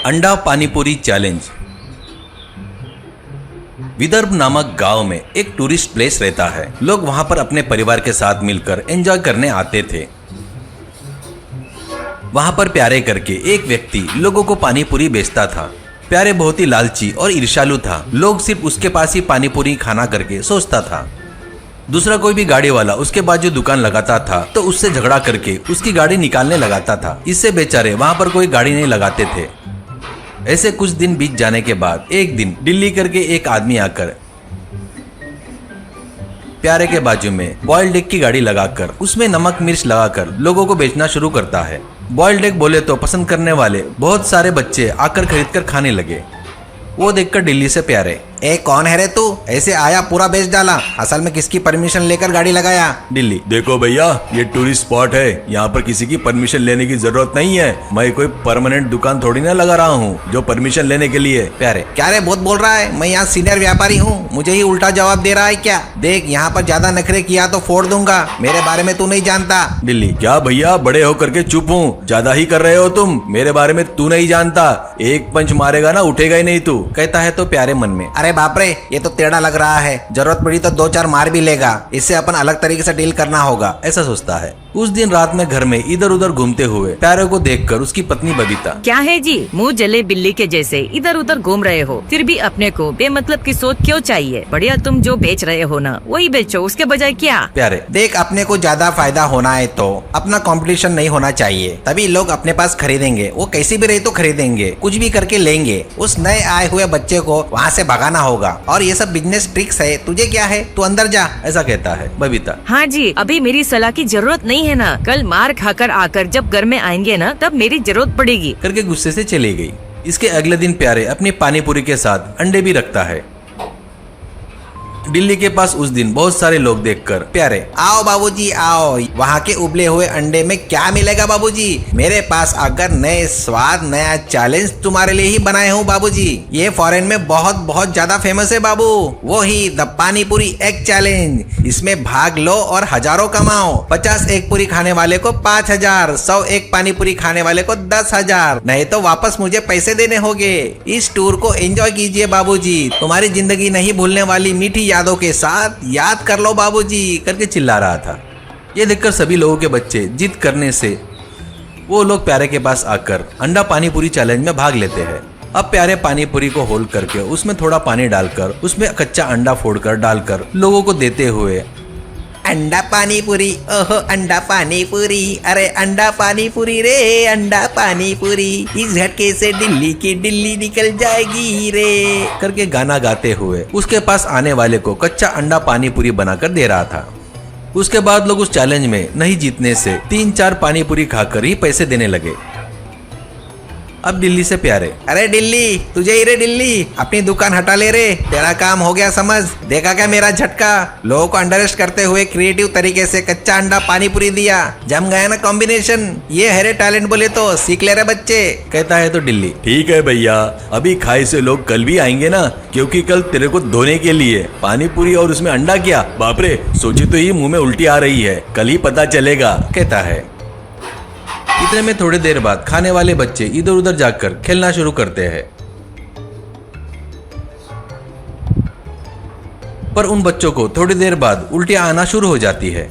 अंडा पानीपुरी चैलेंज। विदर्भ नामक गांव में एक टूरिस्ट प्लेस रहता है। लोग वहां पर अपने परिवार के साथ मिलकर एंजॉय करने आते थे। वहां पर प्यारे करके एक व्यक्ति लोगों को पानीपुरी बेचता था। प्यारे बहुत ही लालची और ईर्ष्यालु था। लोग सिर्फ उसके पास ही पानीपुरी खाना करके सोचता था। दूसरा कोई भी गाड़ी वाला उसके बाद जो दुकान लगाता था तो उससे झगड़ा करके उसकी गाड़ी निकालने लगाता था। इससे बेचारे वहां पर कोई गाड़ी नहीं लगाते थे। ऐसे कुछ दिन बीत जाने के बाद एक दिन दिल्ली करके एक आदमी आकर प्यारे के बाजू में बॉइल्ड एग की गाड़ी लगाकर उसमें नमक मिर्च लगाकर लोगों को बेचना शुरू करता है। बॉइल्ड एग बोले तो पसंद करने वाले बहुत सारे बच्चे आकर खरीदकर खाने लगे। वो देखकर दिल्ली से प्यारे, ए कौन है रे तू, ऐसे आया पूरा बेच डाला, असल में किसकी परमिशन लेकर गाड़ी लगाया? दिल्ली, देखो भैया ये टूरिस्ट स्पॉट है, यहाँ पर किसी की परमिशन लेने की जरूरत नहीं है। मैं कोई परमानेंट दुकान थोड़ी ना लगा रहा हूँ जो परमिशन लेने के लिए। प्यारे, क्या रे बहुत बोल रहा है, मैं यहाँ सीनियर व्यापारी हूँ, मुझे ही उल्टा जवाब दे रहा है क्या? देख यहाँ पर ज्यादा नखरे किया तो फोड़ दूंगा, मेरे बारे में तू नहीं जानता। दिल्ली, क्या भैया बड़े होकर के चुप हूँ, ज्यादा ही कर रहे हो तुम, मेरे बारे में तू नहीं जानता, एक पंच मारेगा ना उठेगा ही नहीं तू, कहता है तो प्यारे मन में, अरे बाप रे ये तो टेढ़ा लग रहा है, जरूरत पड़ी तो 2-4 मार भी लेगा, इससे अपन अलग तरीके से डील करना होगा, ऐसा सोचता है। उस दिन रात में घर में इधर उधर घूमते हुए प्यारे को देखकर उसकी पत्नी बबीता, क्या है जी, मुंह जले बिल्ली के जैसे इधर उधर घूम रहे हो, फिर भी अपने को बेमतलब की सोच क्यों चाहिए? बढ़िया तुम जो बेच रहे हो ना वही बेचो, उसके बजाय क्या? प्यारे, देख अपने को ज्यादा फायदा होना है तो अपना कंपटीशन नहीं होना चाहिए, तभी लोग अपने पास खरीदेंगे, वो कैसी भी रही तो खरीदेंगे, कुछ भी करके लेंगे। उस नए आए हुए बच्चे को वहाँ से भगाना होगा, और ये सब बिजनेस ट्रिक्स है, तुझे क्या है, तू अंदर जा, ऐसा कहता है बबीता। हाँ जी, अभी मेरी सलाह की जरूरत नहीं है ना, कल मार खाकर आकर जब घर में आएंगे ना तब मेरी जरूरत पड़ेगी, करके गुस्से से चली गई। इसके अगले दिन प्यारे अपनी पानीपुरी के साथ अंडे भी रखता है। दिल्ली के पास उस दिन बहुत सारे लोग देखकर प्यारे, आओ बाबूजी आओ, वहाँ के उबले हुए अंडे में क्या मिलेगा बाबूजी, मेरे पास आकर नए स्वाद नया चैलेंज तुम्हारे लिए ही बनाए हूँ बाबूजी, ये फॉरेन में बहुत बहुत ज्यादा फेमस है बाबू, वो ही द पानीपुरी एग चैलेंज, इसमें भाग लो और हजारों कमाओ। 50 एग पूरी खाने वाले को 5,000, 100 एग पानीपुरी खाने वाले को 10,000, नहीं तो वापस मुझे पैसे देने होंगे। इस टूर को एंजॉय कीजिए बाबूजी, तुम्हारी जिंदगी नहीं भूलने वाली मीठी यादों के साथ याद कर लो बाबूजी, करके चिल्ला रहा था। ये देखकर सभी लोगों के बच्चे जिद करने से वो लोग प्यारे के पास आकर अंडा पानीपुरी चैलेंज में भाग लेते हैं। अब प्यारे पानीपुरी को होल करके उसमें थोड़ा पानी डालकर उसमें कच्चा अंडा फोड़कर डालकर लोगों को देते हुए, अंडा पानीपुरी, ओहो अंडा पानीपुरी, अरे अंडा पानीपुरी रे अंडा पानीपुरी, इस झटके से दिल्ली की दिल्ली निकल जाएगी रे, करके गाना गाते हुए उसके पास आने वाले को कच्चा अंडा पानीपुरी बनाकर दे रहा था। उसके बाद लोग उस चैलेंज में नहीं जीतने से 3-4 पानीपुरी खाकर ही पैसे देने लगे। अब दिल्ली से प्यारे, अरे दिल्ली तुझे ही रे दिल्ली, अपनी दुकान हटा ले रे, तेरा काम हो गया समझ, देखा क्या मेरा झटका, लोगों को अंडरएस्ट करते हुए क्रिएटिव तरीके से कच्चा अंडा पानीपुरी दिया, जम गया ना कॉम्बिनेशन, ये है रे टैलेंट, बोले तो सीख ले रे बच्चे, कहता है तो दिल्ली, ठीक है भैया, अभी खाए से लोग कल भी आएंगे ना, क्योंकि कल तेरे को धोने के लिए पानीपुरी और उसमें अंडा क्या, बाप रे सोची तो ही मुंह में उल्टी आ रही है, कल ही पता चलेगा, कहता है। इतने में थोड़ी देर बाद खाने वाले बच्चे इधर उधर जाकर खेलना शुरू करते हैं, पर उन बच्चों को थोड़ी देर बाद उल्टियां आना शुरू हो जाती है।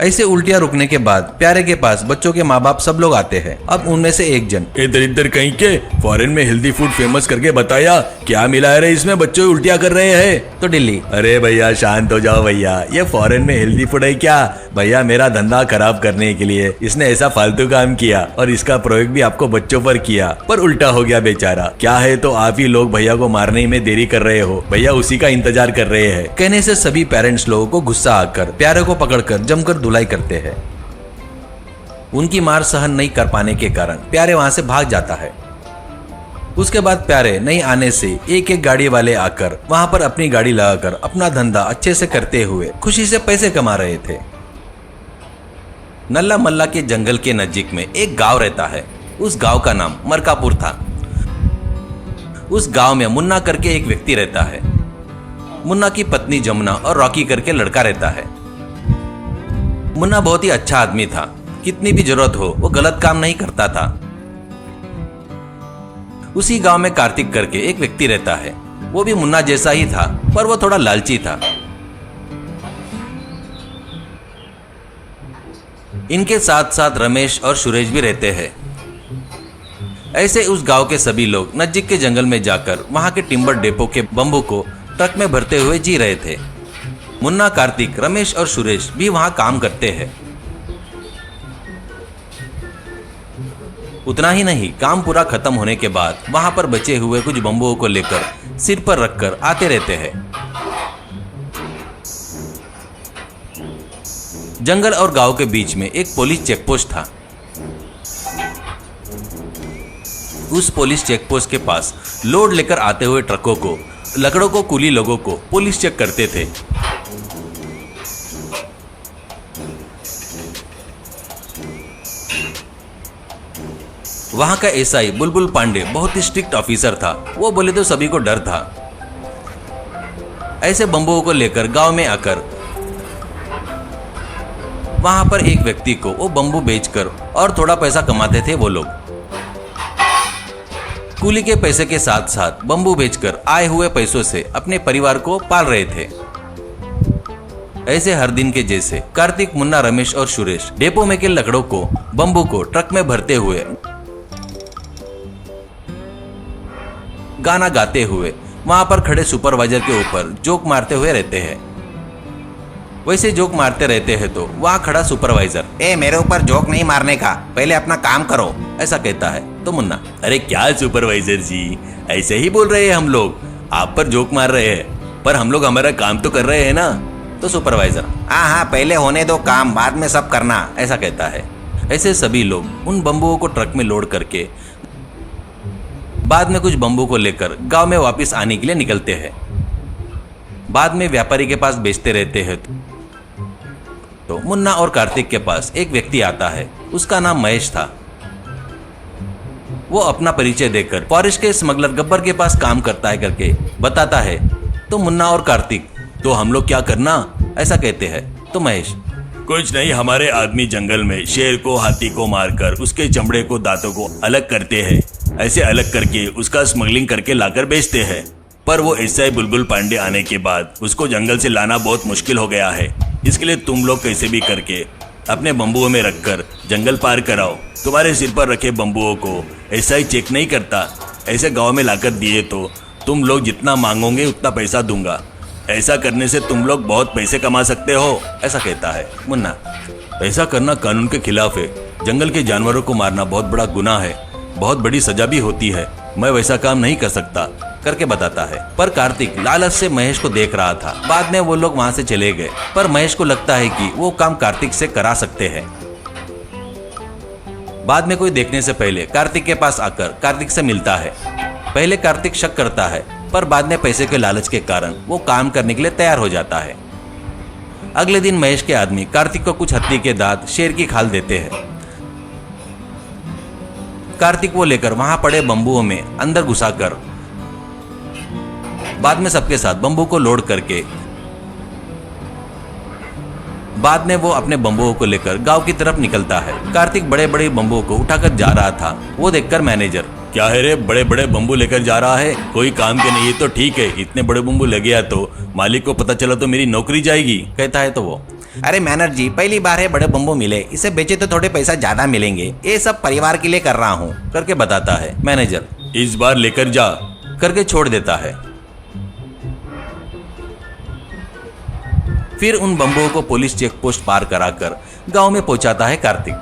ऐसे उल्टियां रुकने के बाद प्यारे के पास बच्चों के माँ बाप सब लोग आते हैं। अब उनमें से एक जन, इधर इधर कहीं के फॉरेन में हेल्दी फूड फेमस करके बताया, क्या मिला है रे इसमें, बच्चों उल्टियां कर रहे हैं? तो दिल्ली, अरे भैया शांत हो जाओ भैया, ये फॉरेन में हेल्दी फूड है क्या भैया, मेरा धंधा खराब करने के लिए इसने ऐसा फालतू काम किया और इसका प्रयोग भी आपको बच्चों पर किया, पर उल्टा हो गया बेचारा, क्या है तो आप ही लोग भैया को मारने में देरी कर रहे हो, भैया उसी का इंतजार कर रहे हैं। कहने से सभी पेरेंट्स लोगों को गुस्सा आकर प्यारे को पकड़कर जमकर धुलाई करते हैं। उनकी मार सहन नहीं कर पाने के कारण प्यारे वहां से भाग जाता है। उसके बाद प्यारे नहीं आने से एक एक गाड़ी वाले आकर वहां पर अपनी गाड़ी लगाकर अपना धंधा अच्छे से करते हुए खुशी से पैसे कमा रहे थे। नल्ला मल्ला के जंगल के नजदीक में एक गांव रहता है। उस गांव का नाम मरकापुर था। उस गांव में मुन्ना करके एक व्यक्ति रहता है। मुन्ना की पत्नी जमुना और रॉकी करके लड़का रहता है। मुन्ना बहुत ही अच्छा आदमी था, कितनी भी जरूरत हो वो गलत काम नहीं करता था। उसी गांव में कार्तिक करके एक व्यक्ति रहता है। वो भी मुन्ना जैसा ही था, पर वो थोड़ा लालची था। इनके साथ साथ रमेश और सुरेश भी रहते हैं। ऐसे उस गांव के सभी लोग नजदीक के जंगल में जाकर वहां के टिम्बर डेपो के बम्बू को ट्रक में भरते हुए जी रहे थे। मुन्ना, कार्तिक, रमेश और सुरेश भी वहां काम करते हैं। उतना ही नहीं, काम पूरा खत्म होने के बाद वहां पर बचे हुए कुछ बम्बुओं को लेकर सिर पर रखकर आते रहते हैं। जंगल और गांव के बीच में एक पुलिस चेकपोस्ट था। उस पुलिस चेकपोस्ट के पास लोड लेकर आते हुए ट्रकों को, लकड़ों को कुली लोगों को पुलिस चेक करते थे। वहां का एसआई बुलबुल पांडे बहुत ही स्ट्रिक्ट ऑफिसर था। वो बोले तो सभी को डर था। ऐसे बम्बुओं को लेकर गांव में आकर वहां पर एक व्यक्ति को वो बम्बू बेचकर और थोड़ा पैसा कमाते थे वो लोग। कूली के पैसे के साथ साथ बम्बू बेचकर आए हुए पैसों से अपने परिवार को पाल रहे थे। ऐसे हर दिन के जैसे कार्तिक, मुन्ना, रमेश और सुरेश डेपो में के लकड़ों को, बम्बू को ट्रक में भरते हुए, गाना गाते हुए वहां पर खड़े सुपरवाइजर के ऊपर जोक मारते हुए रहते हैं। वैसे जोक मारते रहते हैं तो वहां खड़ा सुपरवाइजर, ए मेरे ऊपर जोक नहीं मारने का, पहले अपना काम करो, ऐसा कहता है। तो मुन्ना, अरे क्या सुपरवाइजर जी, ऐसे ही बोल रहे हैं हम लोग, आप पर जोक मार रहे हैं, पर हम लोग हमारा काम तो कर रहे हैं ना। तो सुपरवाइजर, हाँ पहले होने दो काम, बाद में सब करना, ऐसा कहता है। ऐसे सभी लोग उन बम्बुओं को ट्रक में लोड करके बाद में कुछ बम्बू को लेकर गांव में वापस आने के लिए निकलते हैं। बाद में व्यापारी के पास बेचते रहते हैं। तो मुन्ना और कार्तिक के पास एक व्यक्ति आता है, उसका नाम महेश था। वो अपना परिचय देकर फॉरेस्ट के स्मगलर गब्बर के पास काम करता है करके बताता है। तो मुन्ना और कार्तिक, तो हम लोग क्या करना, ऐसा कहते हैं। तो महेश, कुछ नहीं, हमारे आदमी जंगल में शेर को, हाथी को मारकर उसके चमड़े को, दांतों को अलग करते हैं। ऐसे अलग करके उसका स्मगलिंग करके लाकर बेचते हैं। पर वो एसआई बुलबुल पांडे आने के बाद उसको जंगल से लाना बहुत मुश्किल हो गया है। इसके लिए तुम लोग कैसे भी करके अपने बम्बुओं में रखकर जंगल पार कराओ। तुम्हारे सिर पर रखे बम्बुओं को एसआई चेक नहीं करता। ऐसे गांव में लाकर दिए तो तुम लोग जितना मांगोगे उतना पैसा दूंगा। ऐसा करने से तुम लोग बहुत पैसे कमा सकते हो, ऐसा कहता है। मुन्ना, ऐसा करना कानून के खिलाफ है। जंगल के जानवरों को मारना बहुत बड़ा गुनाह है, बहुत बड़ी सजा भी होती है। मैं वैसा काम नहीं कर सकता, करके बताता है। पर कार्तिक लालच से महेश को देख रहा था। बाद में वो लोग वहां से चले गए, पर महेश को लगता है कि वो काम कार्तिक से करा सकते हैं। बाद में कोई देखने से पहले कार्तिक के पास आकर कार्तिक से मिलता है। पहले कार्तिक शक करता है, पर बाद में पैसे के लालच के कारण वो काम करने के लिए तैयार हो जाता है। अगले दिन महेश के आदमी कार्तिक को कुछ हत्ती के दांत, शेर की खाल देते हैं। कार्तिक वो लेकर वहां पड़े बम्बुओं में अंदर घुसाकर बाद में सबके साथ बम्बू को लोड करके बाद में वो अपने बम्बुओं को लेकर गांव की तरफ निकलता है। कार्तिक बड़े बड़े बम्बुओं को उठाकर जा रहा था। वो देखकर मैनेजर, क्या है रे, बड़े बड़े बम्बू लेकर जा रहा है, कोई काम के नहीं है तो ठीक है, इतने बड़े बम्बू लग गया तो मालिक को पता चला तो मेरी नौकरी जाएगी, कहता है। तो वो, अरे मैनेजर जी, पहली बार है बड़े बम्बू मिले, इसे बेचे तो थोड़े पैसा ज्यादा मिलेंगे, ये सब परिवार के लिए कर रहा हूँ, करके बताता है। मैनेजर, इस बार लेकर जा, करके छोड़ देता है। फिर उन बम्बुओं को पुलिस चेक पोस्ट पार कराकर गांव में पहुंचाता है कार्तिक।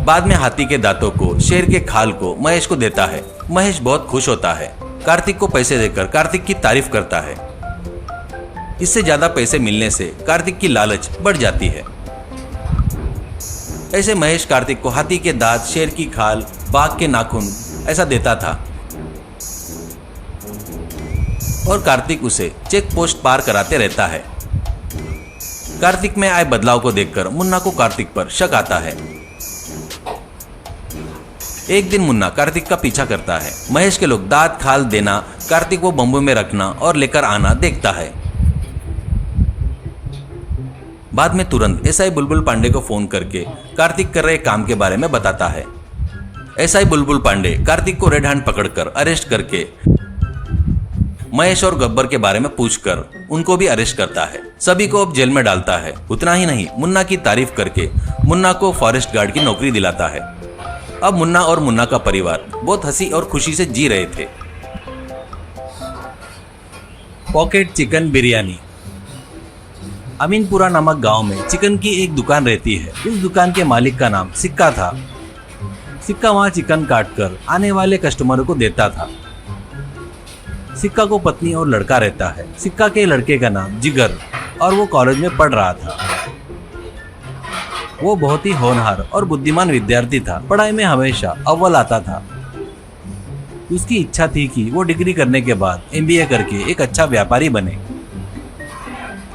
बाद में हाथी के दांतों को, शेर के खाल को महेश को देता है। महेश बहुत खुश होता है। कार्तिक को पैसे देकर कार्तिक की तारीफ करता है। इससे ज्यादा पैसे मिलने से कार्तिक की लालच बढ़ जाती है। ऐसे महेश कार्तिक को हाथी के दांत, शेर की खाल, बाघ के नाखून ऐसा देता था और कार्तिक उसे चेक पोस्ट पार कराते रहता है। कार्तिक में आए बदलाव को देखकर मुन्ना को कार्तिक पर शक आता है। एक दिन मुन्ना कार्तिक का पीछा करता है। महेश के लोग दांत, खाल देना, कार्तिक वो बम्बू में रखना और लेकर आना देखता है। बाद में तुरंत एसआई बुलबुल पांडे को फोन करके कार्तिक कर रहे काम के बारे में बताता है। एसआई बुलबुल पांडे कार्तिक को रेड हैंड पकड़कर अरेस्ट करके महेश और गब्बर के बारे में पूछकर उनको भी अरेस्ट करता है। सभी को अब जेल में डालता है। उतना ही नहीं, मुन्ना की तारीफ करके मुन्ना को फॉरेस्ट गार्ड की नौकरी दिलाता है। अब मुन्ना और मुन्ना का परिवार बहुत हंसी और खुशी से जी रहे थे। Pocket chicken biryani. अमीनपुरा नामक गांव में चिकन की एक दुकान रहती है। उस दुकान के मालिक का नाम सिक्का था। सिक्का वहां चिकन काटकर आने वाले कस्टमरों को देता था। सिक्का को पत्नी और लड़का रहता है। सिक्का के लड़के का नाम जिगर और वो कॉलेज में पढ़ रहा था। वो बहुत ही होनहार और बुद्धिमान विद्यार्थी था। पढ़ाई में हमेशा अव्वल आता था। उसकी इच्छा थी कि वो डिग्री करने के बाद एमबीए करके एक अच्छा व्यापारी बने।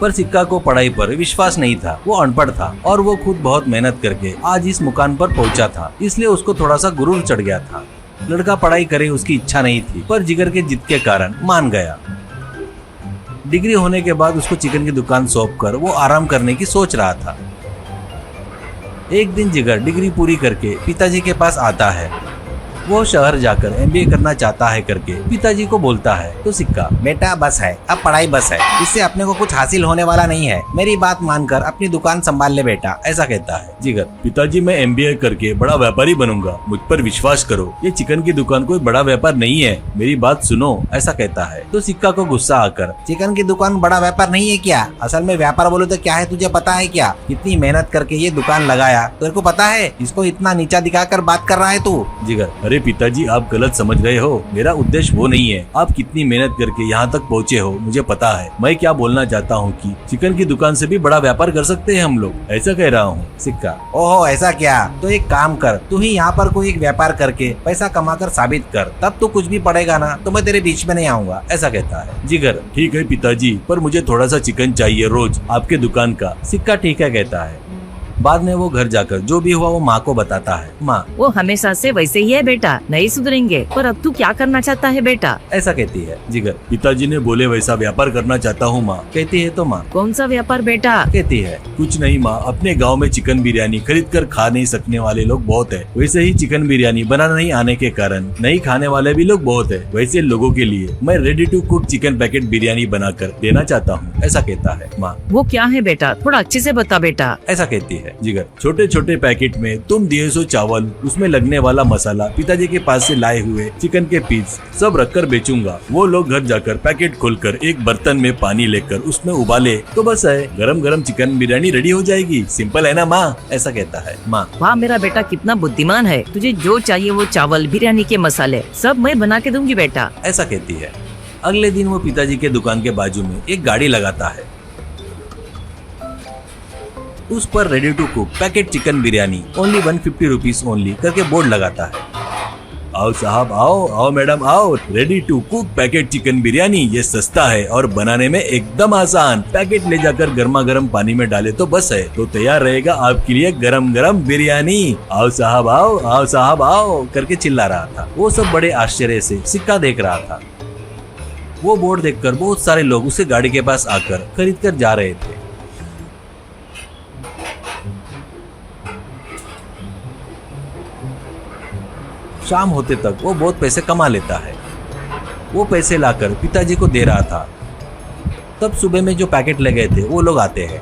पर सिक्का को पढ़ाई पर विश्वास नहीं था। वो अनपढ़ था और वो खुद बहुत मेहनत करके आज इस मुकाम पर पहुंचा था, इसलिए उसको थोड़ा सा गुरूर चढ़ गया था। लड़का पढ़ाई करे उसकी इच्छा नहीं थी, पर जिगर के जिद के कारण मान गया। डिग्री होने के बाद उसको चिकन की दुकान सौंपकर वो आराम करने की सोच रहा था। एक दिन जिगर डिग्री पूरी करके पिताजी के पास आता है। वो शहर जाकर एमबीए करना चाहता है करके पिताजी को बोलता है तो सिक्का, बेटा बस है, अब पढ़ाई बस है, इससे अपने को कुछ हासिल होने वाला नहीं है। मेरी बात मानकर अपनी दुकान संभाल ले बेटा, ऐसा कहता है। जिगर, पिताजी मैं एमबीए करके बड़ा व्यापारी बनूंगा, मुझ पर विश्वास करो। ये चिकन की दुकान कोई बड़ा व्यापार नहीं है, मेरी बात सुनो, ऐसा कहता है। तो सिक्का को गुस्सा आकर, चिकन की दुकान बड़ा व्यापार नहीं है क्या? असल में व्यापार बोलो तो क्या है तुझे पता है क्या? कितनी मेहनत करके ये दुकान लगाया, तेरे को पता है? इसको इतना नीचा दिखाकर बात कर रहा है तू। जिगर, अरे पिताजी आप गलत समझ रहे हो, मेरा उद्देश्य वो नहीं है। आप कितनी मेहनत करके यहाँ तक पहुँचे हो मुझे पता है। मैं क्या बोलना चाहता हूँ कि चिकन की दुकान से भी बड़ा व्यापार कर सकते हैं हम लोग, ऐसा कह रहा हूँ। सिक्का, ओहो ऐसा क्या? तो एक काम कर, तू ही यहाँ पर कोई एक व्यापार करके पैसा कमाकर साबित कर, तब तो कुछ भी पड़ेगा ना, तो मैं तेरे बीच में नहीं आऊंगा, ऐसा कहता है। जिगर, ठीक है पिताजी, पर मुझे थोड़ा सा चिकन चाहिए रोज आपके दुकान का। सिक्का ठीक है कहता है। बाद में वो घर जाकर जो भी हुआ वो माँ को बताता है। माँ, वो हमेशा से वैसे ही है बेटा, नहीं सुधरेंगे। पर अब तू क्या करना चाहता है बेटा? ऐसा कहती है। जिगर, पिताजी ने बोले वैसा व्यापार करना चाहता हूँ माँ। कहती है तो माँ, कौन सा व्यापार बेटा? कहती है, कुछ नहीं माँ, अपने गांव में चिकन बिरयानी खरीद कर खा नहीं सकने वाले लोग बहुत है। वैसे ही चिकन बिरयानी बनाना नहीं आने के कारण नहीं खाने वाले भी लोग बहुत है। वैसे लोगों के लिए मैं ready to cook chicken packet biryani बनाकर देना चाहता हूँ, ऐसा कहता है। माँ, वो क्या है बेटा, थोड़ा अच्छे से बता बेटा। ऐसा कहती है। जिगर, छोटे छोटे पैकेट में तुम दिए सो चावल, उसमें लगने वाला मसाला, पिताजी के पास से लाए हुए चिकन के पीस सब रखकर बेचूंगा। वो लोग घर जाकर पैकेट खोलकर एक बर्तन में पानी लेकर उसमें उबाले तो बस है, गरम गरम चिकन बिरयानी रेडी हो जाएगी। सिंपल है ना माँ, ऐसा कहता है। माँ, वाह मेरा बेटा कितना बुद्धिमान है। तुझे जो चाहिए वो चावल, बिरयानी के मसाले सब मैं बना के दूंगी बेटा, ऐसा कहती है। अगले दिन वो पिताजी के दुकान के बाजू में एक गाड़ी लगाता है। उस पर ready to cook packet chicken biryani only 150 rupees only करके बोर्ड लगाता है। आओ साहब आओ, आओ मैडम आओ, ready to cook packet chicken biryani, ये सस्ता है और बनाने में एकदम आसान। पैकेट ले जाकर गर्मा गर्म पानी में डाले तो बस है, तो तैयार रहेगा आपके लिए गरम गरम बिरयानी। आओ साहब आओ, आओ साहब आओ करके चिल्ला रहा था। वो सब बड़े आश्चर्य से सिक्का देख रहा था। वो बोर्ड देखकर बहुत सारे लोग उसे गाड़ी के पास आकर खरीद कर जा रहे थे। शाम होते तक वो बहुत पैसे कमा लेता है। वो पैसे लाकर पिताजी को दे रहा था। तब सुबह में जो पैकेट ले गए थे वो लोग आते हैं।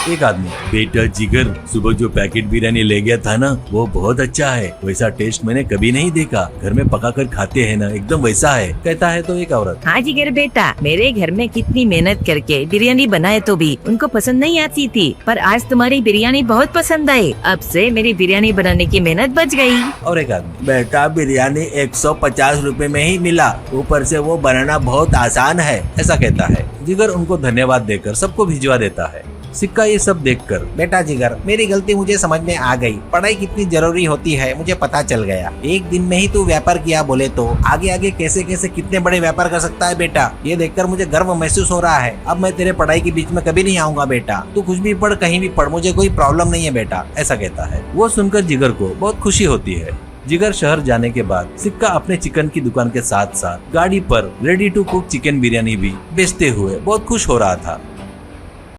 एक आदमी, बेटा जिगर, सुबह जो पैकेट बिरयानी ले गया था ना, वो बहुत अच्छा है। वैसा टेस्ट मैंने कभी नहीं देखा। घर में पका कर खाते हैं ना, एकदम वैसा है, कहता है। तो एक औरत, हाँ जिगर बेटा, मेरे घर में कितनी मेहनत करके बिरयानी बनाए तो भी उनको पसंद नहीं आती थी, पर आज तुम्हारी बिरयानी बहुत पसंद आई। अब से मेरी बिरयानी बनाने की मेहनत बच गई। और एक आदमी, बेटा बिरयानी 150 रुपए में ही मिला, ऊपर से वो बनाना बहुत आसान है, ऐसा कहता है। जिगर उनको धन्यवाद देकर सबको भिजवा देता है। सिक्का ये सब देखकर, बेटा जिगर, मेरी गलती मुझे समझ में आ गई। पढ़ाई कितनी जरूरी होती है मुझे पता चल गया। एक दिन में ही तू व्यापार किया बोले तो आगे आगे कैसे कैसे कितने बड़े व्यापार कर सकता है बेटा। ये देखकर मुझे गर्व महसूस हो रहा है। अब मैं तेरे पढ़ाई के बीच में कभी नहीं आऊंगा बेटा। तू कुछ भी पढ़, कहीं भी पढ़, मुझे कोई प्रॉब्लम नहीं है बेटा, ऐसा कहता है। वो सुनकर जिगर को बहुत खुशी होती है। जिगर शहर जाने के बाद सिक्का अपने चिकन की दुकान के साथ साथ गाड़ी पर ready to cook chicken biryani भी बेचते हुए बहुत खुश हो रहा था।